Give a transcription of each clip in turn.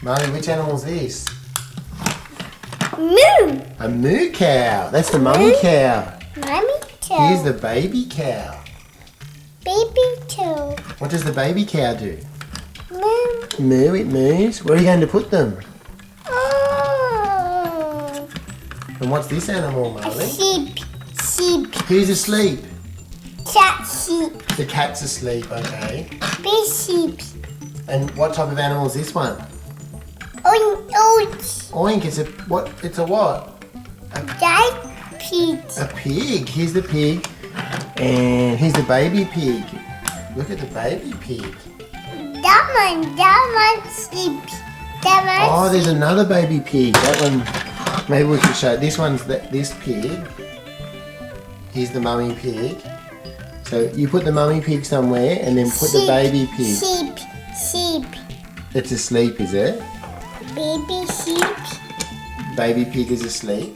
Marley, which animal's this? Moo. A moo cow. That's the mummy cow. Mommy cow. Here's the baby cow. Baby cow. What does the baby cow do? Moo. Moo, it moos. Where are you going to put them? Oh. And what's this animal, Marley? Sheep. Sheep. Who's asleep? Cat sheep. The cat's asleep, okay. Big sheep. And what type of animal is this one? Oink. Oink. Oink, it's a what? It's a what? Giant pig. A pig. Here's the pig. And here's the baby pig. Look at the baby pig. That one sleeps. That one. Oh, there's another baby pig. That one, maybe we can show. This one's this pig. Here's the mummy pig. So you put the mummy pig somewhere and then put the baby pig. Sheep. Sheep. It's asleep, is it? Baby sheep. Baby pig is asleep.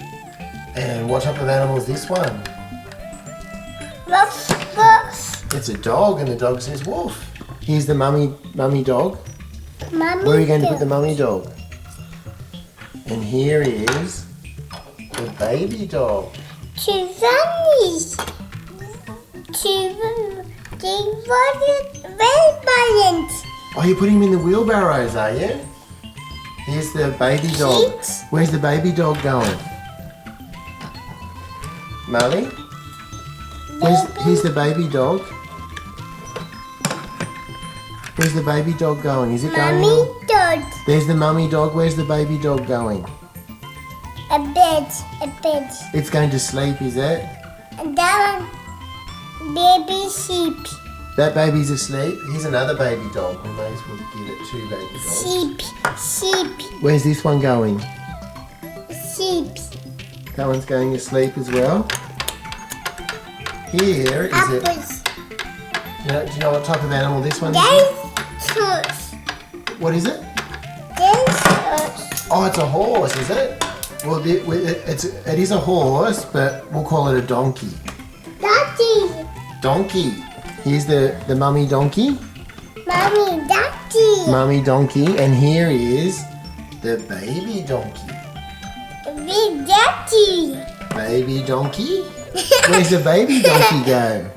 And what type of animal is this one? Woof. Woof. It's a dog, and the dog says woof. Here's the mummy dog. Mommy. Where are you going to put the mummy dog? And here is the baby dog. Two bunnies. Two balance. Oh, you're putting him in the wheelbarrows, are you? Here's the baby dog. Kids. Where's the baby dog going? Marley? Here's the baby dog. Where's the baby dog going? Is it going? Mommy dog. There's the mummy dog. Where's the baby dog going? A bed. A bed. It's going to sleep, is it? And that one. Baby sheep. That baby's asleep. Here's another baby dog. We may as well give it two baby dogs. Sheep. Sheep. Where's this one going? Sheep. That one's going to sleep as well. Here is it. Apples. Do you know what type of animal this one is? Dinosaurs. What is it? Dinosaurs. Oh, it's a horse, is it? Well, it is a horse, but we'll call it a donkey. Daddy. Donkey. Here's the mummy donkey. Mommy. Daddy. Mummy donkey. And here is the baby donkey. Big daddy. Baby donkey? Where's the baby donkey go?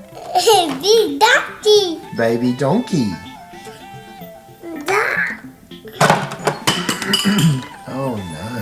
Big daddy. Baby donkey. Da. Oh no.